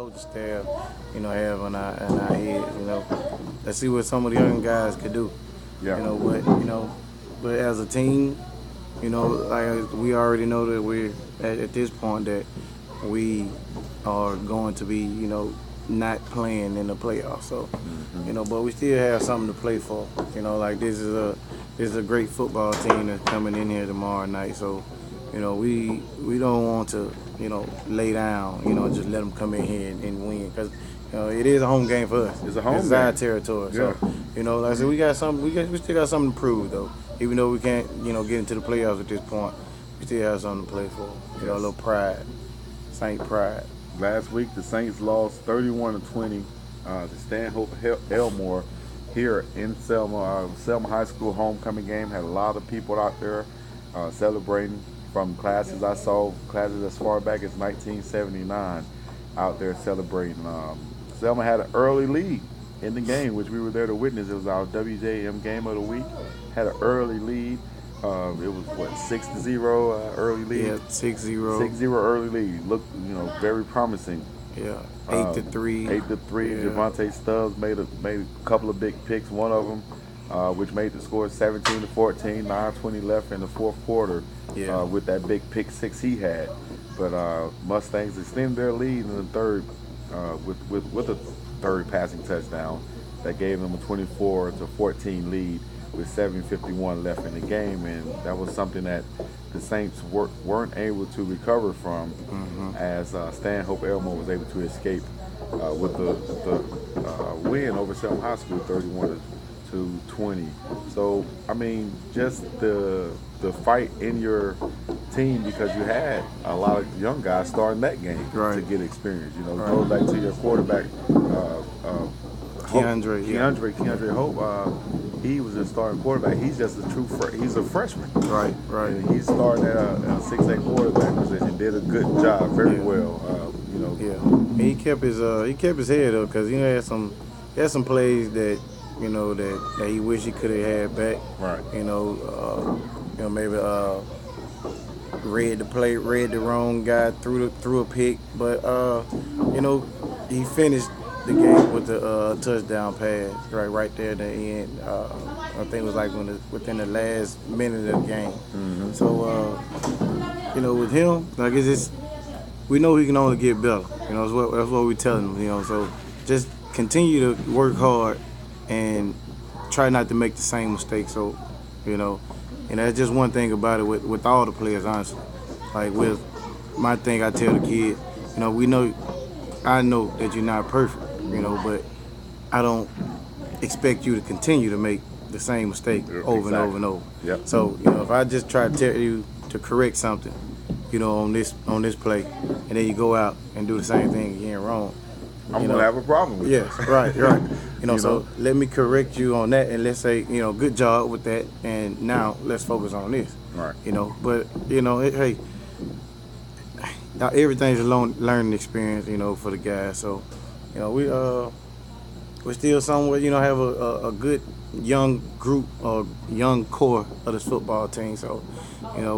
coaching staff, have in our heads. Let's see what some of the young guys could do. Yeah. But as a team, like we already know that we're at this point that we are going to be, not playing in the playoffs. So, but we still have something to play for. Like this is a great football team that's coming in here tomorrow night. So, we don't want to, lay down, just let them come in here and win because. It is a home game for us. It's a home It's game. our territory. Yeah. So, like I said, we still got something to prove though. Even though we can't, get into the playoffs at this point, we still have something to play for. A little pride, Saint pride. Last week, the Saints lost 31-20 to Stanhope Elmore here in Selma. Selma High School homecoming game had a lot of people out there celebrating from classes I saw, classes as far back as 1979 out there celebrating. Selma had an early lead in the game, which we were there to witness. It was our WJM game of the week. Had an early lead. It was 6-0 early lead. Yeah, 6-0. 6-0 early lead. Looked, very promising. Yeah, 8-3. 8-3. Yeah. Javante Stubbs made a couple of big picks. One of them, which made the score 17-14. 9:20 left in the fourth quarter. Yeah. With that big pick six he had. But Mustangs extended their lead in the third with a third passing touchdown that gave them a 24-14 lead with 7:51 left in the game, and that was something that the Saints weren't able to recover from, as Stanhope Elmore was able to escape with the win over Selma High School, 31-20. So I mean, just the fight in your team, because you had a lot of young guys starting that game to get experience. Go back to your quarterback, Keandre Hope. He was a starting quarterback. He's just he's a freshman. Right. And he's starting at a 6'8" quarterback position. Did a good job, very well. Yeah. And he kept his head up because he had some plays that that he wished he could have had back. Right. Maybe read the wrong guy, threw a pick, but he finished the game with a touchdown pass right there at the end. I think it was like within the last minute of the game. So with him, like we know he can only get better. That's what we're telling him. So just continue to work hard and try not to make the same mistakes. So and that's just one thing about it with all the players, honestly. Like with my thing, I tell the kid, I know that you're not perfect, but I don't expect you to continue to make the same mistake over and over and over. Yep. So, if I just try to tell you to correct something, on this play, and then you go out and do the same thing again wrong, I'm gonna have a problem with yes, that. right. So let me correct you on that, and let's say, good job with that, and now let's focus on this. Right. But hey, everything's a learning experience, for the guys. So, we still somewhat, have a good young group or young core of this football team. So,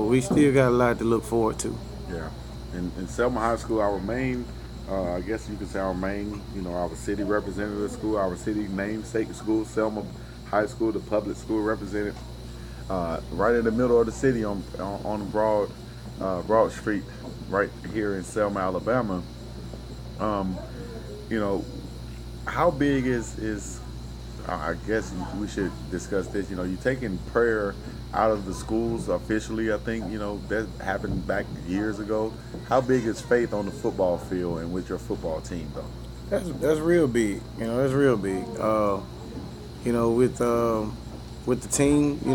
we still got a lot to look forward to. Yeah. In Selma High School, our main, I guess you could say our main, our city representative school, our city namesake school, Selma High School, the public school represented right in the middle of the city on Broad Street, right here in Selma, Alabama. How big is I guess we should discuss this. You're taking prayer out of the schools officially. I think that happened back years ago. How big is faith on the football field and with your football team, though? That's real big. That's real big. With the team, a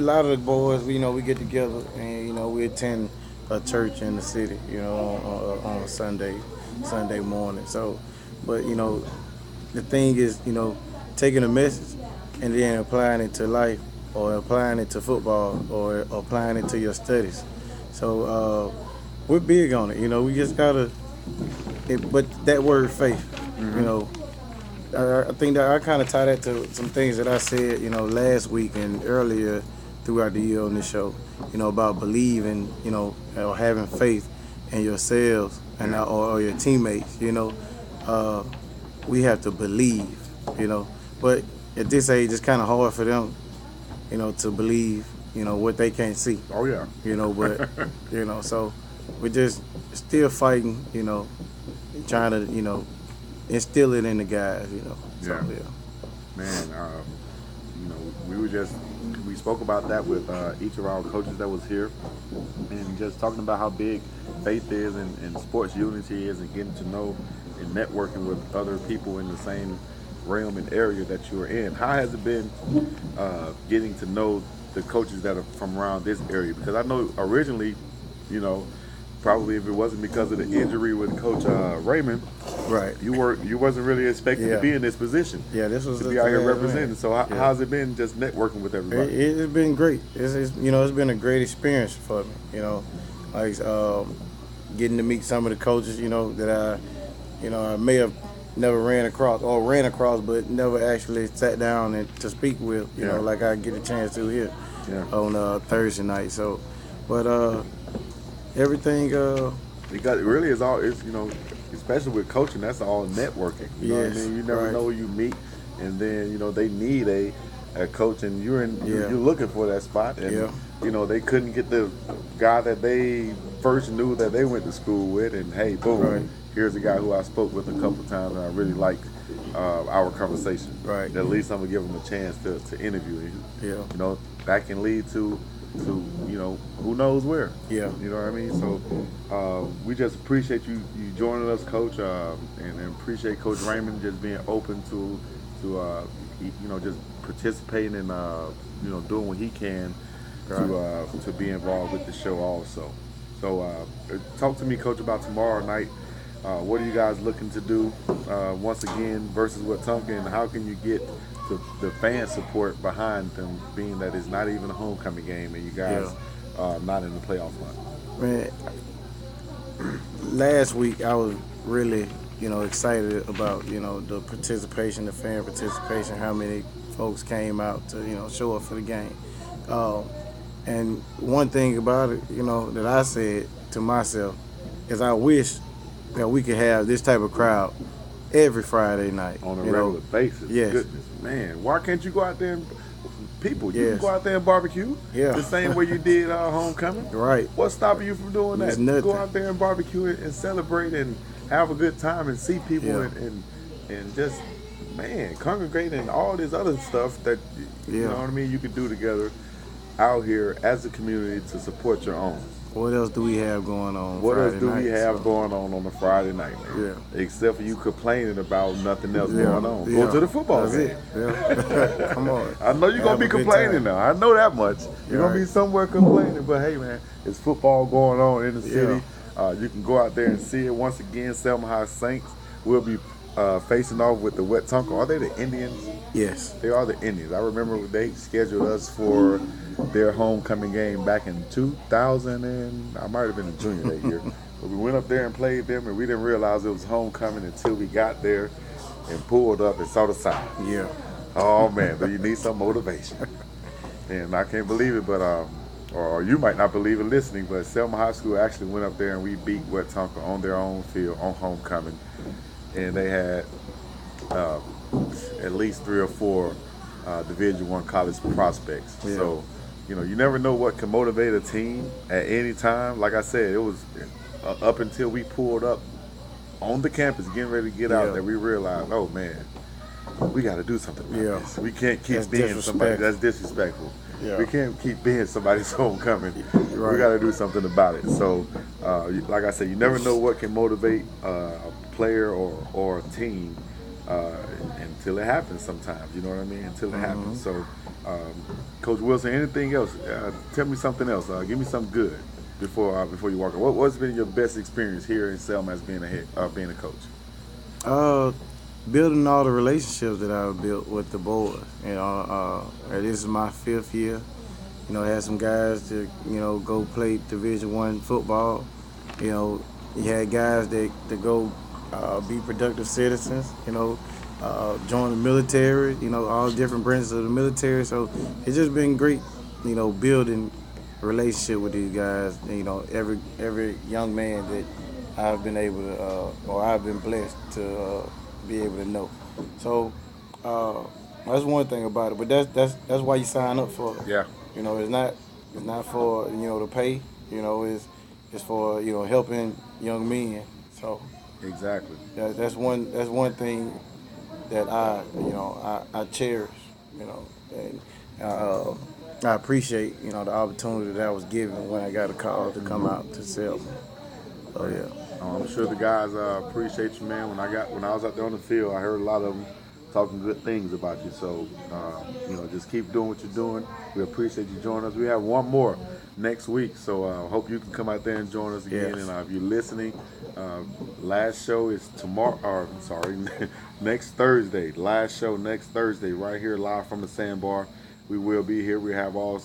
lot of the boys, we get together and we attend a church in the city, on a Sunday morning. So, but the thing is, taking a message and then applying it to life, or applying it to football, or applying it to your studies. So we're big on it. We just gotta. But that word faith, I think that I kind of tie that to some things that I said, last week and earlier throughout the year on this show, about believing, or having faith in yourselves and Yeah. or your teammates. Uh, we have to believe. You know, but at this age, it's kind of hard for them. To believe. What they can't see. Oh yeah. But so we're just still fighting. Trying to instill it in the guys. So Yeah. yeah. Man, we were just we spoke about that with each of our coaches that was here, and just talking about how big faith is and sports unity is, and getting to know and networking with other people in the same realm and area that you're in. How has it been getting to know the coaches that are from around this area? Because I know originally, you know, probably if it wasn't because of the injury with Coach Raymond, Right. you wasn't really expected to Yeah. be in this position Yeah. This was to the be out here last man. representing. So Yeah. how's it been just networking with everybody? It's been great. It's been a great experience for me. Like getting to meet some of the coaches. That I may have never ran across, but never actually sat down and to speak with. Yeah, Like I get a chance to here yeah. on Thursday night. So, but everything. Because it really is all it's especially with coaching, that's all networking. You know what I Yes. mean? You never Right. know who you meet, and then they need a coach, and Yeah. you're looking for that spot, and Yeah. they couldn't get the guy that they first knew that they went to school with, and hey, boom, Right. here's a guy who I spoke with a couple times, and I really liked our conversation. Right. At least I'm gonna give him a chance to interview him. Yeah. That can lead to who knows where. Yeah. You know what I mean? So we just appreciate you joining us, Coach, and appreciate Coach Raymond just being open to just participating and doing what he can to be involved with the show also. So talk to me, Coach, about tomorrow night. What are you guys looking to do once again versus Wetumpka, and how can you get the fan support behind them, being that it's not even a homecoming game and you guys not in the playoff hunt? Man, last week I was really, excited about, the participation, the fan participation, how many folks came out to, show up for the game. And one thing about it, that I said to myself is I wish that we could have this type of crowd every Friday night. On a regular basis. Yes. Goodness, man. Why can't you go out there and people? You can Yes. go out there and barbecue. Yeah. The same way you did homecoming. Right. What's stopping you from doing that? There's nothing. Go out there and barbecue and celebrate and have a good time and see people Yeah. and just congregate and all this other stuff that you Yeah. know what I mean you could do together out here as a community to support your own. What else do we have going on? What else Friday do we night? have So, going on a Friday night, man? Yeah. Except for you complaining about nothing else Yeah, going on. yeah. Go to the football That's game. it. Yeah. Come on. I know you're Have gonna be a good complaining time. now. I know that much. You're Yeah, gonna be right. somewhere complaining, but hey, man, it's football going on in the Yeah. city. You can go out there and see it once again. Selma High Saints will be facing off with the Wetumpka. Are they the Indians? Yes. They are the Indians. I remember they scheduled us for their homecoming game back in 2000, and I might have been a junior that year. But we went up there and played them, and we didn't realize it was homecoming until we got there and pulled up and saw the sign. Yeah. Oh man, do you need some motivation? And I can't believe it, but or you might not believe it listening, but Selma High School actually went up there and we beat Wetumpka on their own field on homecoming, and they had at least 3 or 4 Division I college prospects. Yeah. So, you never know what can motivate a team at any time. Like I said, it was up until we pulled up on the campus, getting ready to get out, Yeah. that we realized, oh man, we got to do something about Yeah. this. We can't keep That's being somebody disrespectful. that's disrespectful. Yeah. We can't keep being somebody's homecoming. We Right. got to do something about it. So, like I said, you never know what can motivate a player or a team until it happens sometimes. You know what I mean? Until it happens. So, Coach Wilson, anything else? Tell me something else. Give me something good before you walk. What's been your best experience here in Selma as being a coach? Building all the relationships that I've built with the boys. This is my 5th year. I had some guys to, go play Division I football. You had guys that go be productive citizens. Join the military. All different branches of the military. So it's just been great. Building a relationship with these guys. Every young man that I've been able to, or I've been blessed to be able to know. So uh, that's one thing about it. But that's why you sign up for it. Yeah, It's not for to pay. It's for helping young men. So exactly. that's one thing that I cherish. And uh, I appreciate the opportunity that I was given when I got a call to come Hmm. out to Selma. So Hey, yeah. I'm sure the guys appreciate you, man. When I was out there on the field, I heard a lot of them talking good things about you. So just keep doing what you're doing. We appreciate you joining us. We have one more next week, so hope you can come out there and join us again. And Yes. if you're listening, uh, last show is tomorrow. Or sorry, next Thursday. Last show next Thursday, right here live from the Sandbar. We will be here. We have all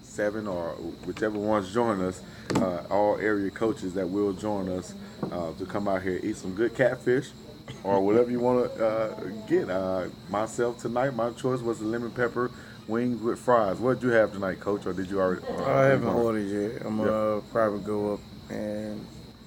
seven or whichever ones join us, all area coaches that will join us to come out here eat some good catfish or whatever you want to get. Myself tonight, my choice was the lemon pepper wings with fries. What did you have tonight, Coach, or did you already? I Are you haven't gonna? ordered yet. I'm Yep. gonna probably go up and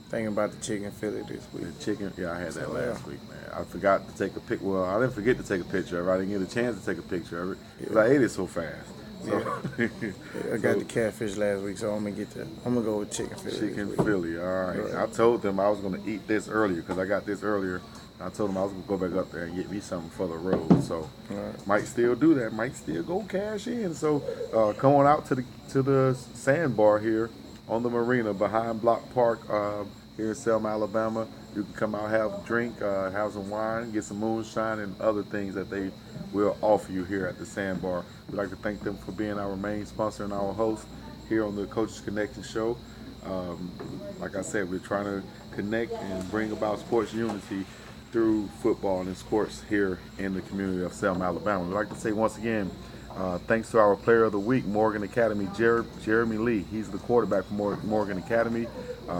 thinking about the chicken Philly this week. The chicken, yeah, I had that So yeah, last week, man. I forgot to take a pic. Well, I didn't forget to take a picture of it. I didn't get a chance to take a picture of it because yeah, I ate it so fast. So, yeah. Yeah, I got so the catfish last week, so I'm gonna go with chicken Philly this chicken week. Philly. All right. Right. I told them I was going to eat this earlier because I got this earlier. I told them I was going to go back up there and get me something for the road. So Right. might still do that. Might still go cash in. So come on out to the sandbar here on the marina behind Block Park here in Selma, Alabama. You can come out, have a drink, have some wine, get some moonshine, and other things that they will offer you here at the sandbar. We'd like to thank them for being our main sponsor and our host here on the Coaches Connection Show. Um, like I said, we're trying to connect and bring about sports unity through football and sports here in the community of Selma, Alabama. We'd like to say once again, thanks to our player of the week, Morgan Academy, Jeremy Lee. He's the quarterback for Morgan Academy.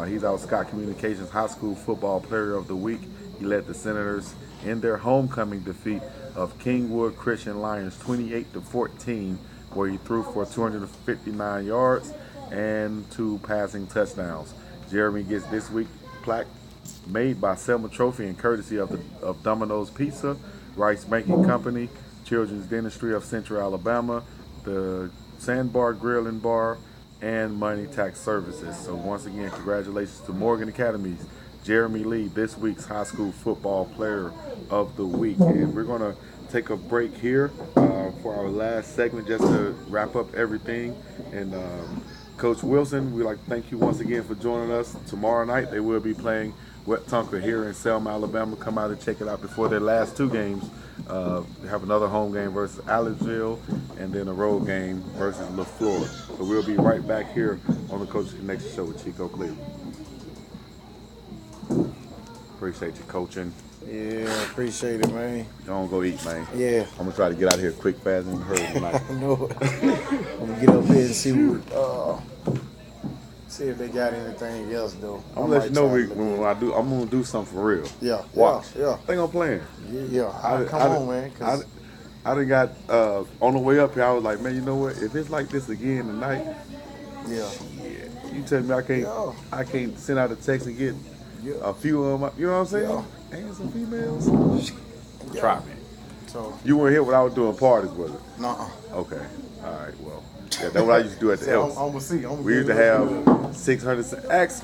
He's our Scott Communications High School Football Player of the Week. He led the Senators in their homecoming defeat of Kingwood Christian Lions 28-14, where he threw for 259 yards and two passing touchdowns. Jeremy gets this week plaque made by Selma Trophy and courtesy of Domino's Pizza, Rice Banking Company, Children's Dentistry of Central Alabama, the Sandbar Grill and Bar, and Money Tax Services. So once again, congratulations to Morgan Academy's Jeremy Lee, this week's high school football player of the week. And we're going to take a break here for our last segment just to wrap up everything. And Coach Wilson, we'd like to thank you once again for joining us. Tomorrow night they will be playing Wet Tonka here in Selma, Alabama. Come out and check it out before their last two games. They have another home game versus Allenville and then a road game versus LaFleur. So we'll be right back here on the Coach Connection Show with Chico Cleveland. Appreciate you coaching. Yeah, appreciate it, man. Don't go eat, man. Yeah, I'm gonna try to get out of here quick, fast, and hurry tonight. I know. I'm gonna get up here and see if they got anything else though. I'm I gonna let you might know try to look when in. I do. I'm gonna do something for real. Yeah, yeah, Watch. yeah, I think I'm playing. yeah. Come on, man. I, I done got on the way up here. I was like, man, you know what? If it's like this again tonight, Yeah, shit, you tell me yeah, I can't send out a text and get yeah, a few of them. You know what I'm yeah, saying? And some females. Try yeah. me. So, You weren't here when I was doing parties, was it? nah. Okay. All right. Well, yeah, that's what I used to do at the So Elks. I'm gonna see. I'm gonna We get used to it up good. have 600. Ask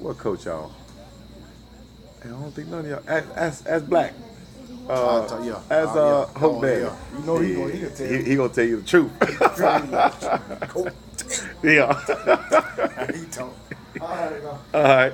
what coach y'all? I don't think none of y'all. Ask Black. Yeah, As yeah. Hope Oh Daddy. yeah. You know he'll tell you. He gonna tell you the truth. Cool. Yeah. He told. All right, now. All right.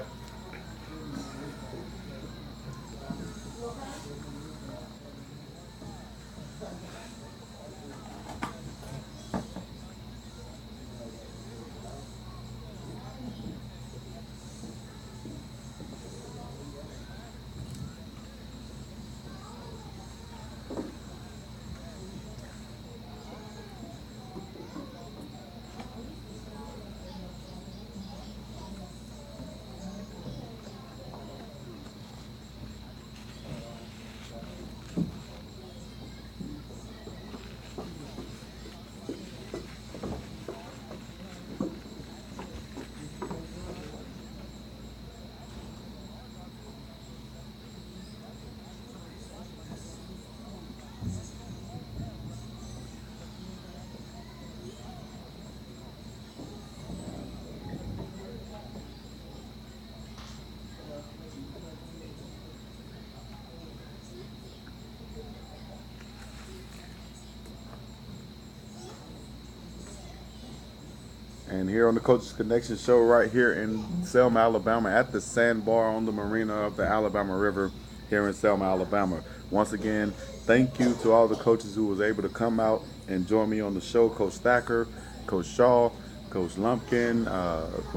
And here on the Coaches Connection show, right here in Selma, Alabama, at the sandbar on the marina of the Alabama River, here in Selma, Alabama. Once again, thank you to all the coaches who was able to come out and join me on the show. Coach Thacker, Coach Shaw, Coach Lumpkin,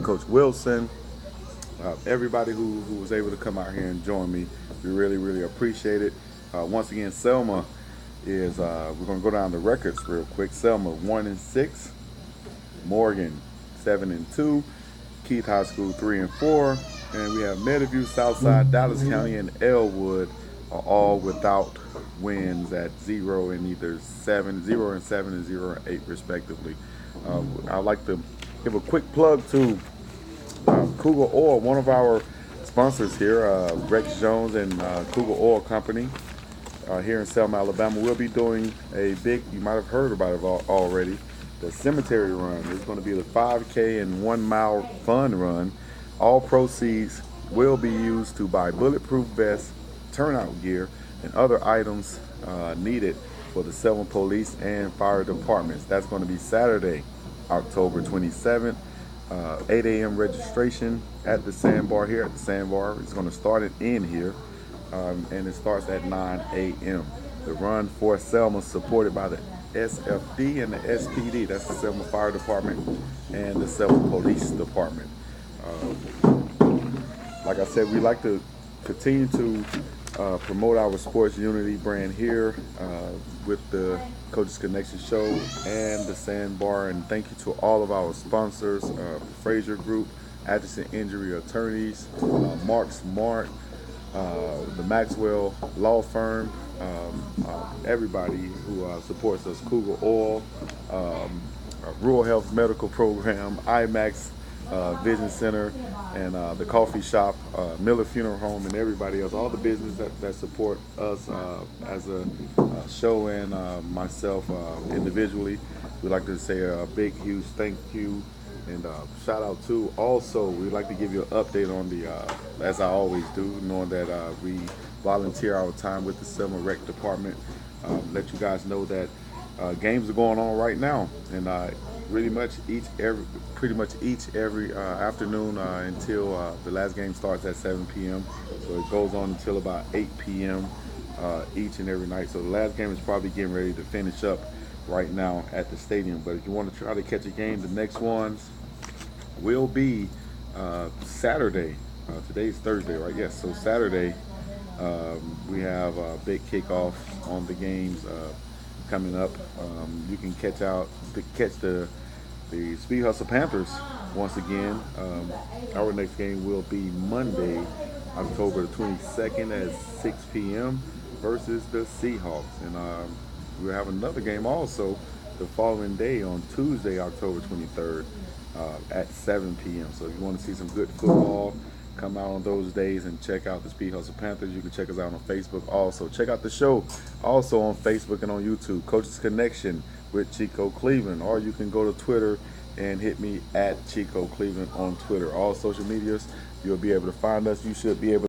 Coach Wilson, everybody who was able to come out here and join me. We really, really appreciate it. Once again, Selma is, we're going to go down the records real quick. Selma 1-6, Morgan 7-2, Keith High School 3-4, and we have Meadowview, Southside, Dallas County, and Elwood are all without wins at 0 and 0-8 respectively. I'd like to give a quick plug to Cougar Oil, one of our sponsors here, Rex Jones and Cougar Oil Company here in Selma, Alabama. We'll be doing a big, you might have heard about it already, the cemetery run. It's going to be the 5K and 1 mile fun run. All proceeds will be used to buy bulletproof vests, turnout gear, and other items needed for the Selma Police and Fire Departments. That's going to be Saturday, October 27th. 8 a.m. registration at the sandbar here at the sandbar. It's going to start and end here, and it starts at 9 a.m. The run for Selma, supported by the SFD and the SPD. That's the Selma Fire Department and the Selma Police Department. Like I said, we like to continue to promote our sports unity brand here with the Coaches Connection show and the Sandbar. And thank you to all of our sponsors, Frazier Group, Atchison Injury Attorneys, Mark Smart, the Maxwell Law Firm, everybody who supports us, Cougar Oil, Rural Health Medical Program, IMAX Vision Center, and the coffee shop, Miller Funeral Home, and everybody else, all the business that support us as a show and myself individually. We'd like to say a big, huge thank you and shout out to. Also, we'd like to give you an update on the, as I always do, knowing that we volunteer our time with the Selma Rec Department. Let you guys know that games are going on right now, and pretty much each every afternoon until the last game starts at 7 p.m. So it goes on until about 8 p.m. Each and every night. So the last game is probably getting ready to finish up right now at the stadium. But if you want to try to catch a game, the next ones will be Saturday. Today's Thursday, right? Yes. So Saturday we have a big kickoff on the games coming up. You can catch the Speed Hustle Panthers once again. Our next game will be Monday, October the 22nd at 6 p.m. versus the Seahawks. And we'll have another game also the following day on Tuesday, October 23rd at 7 p.m. So if you want to see some good football, come out on those days and check out the Speed Hustle Panthers. You can check us out on Facebook also. Check out the show also on Facebook and on YouTube, Coaches Connection with Chico Cleveland, or you can go to Twitter and hit me at Chico Cleveland on Twitter. All social medias, you'll be able to find us. You should be able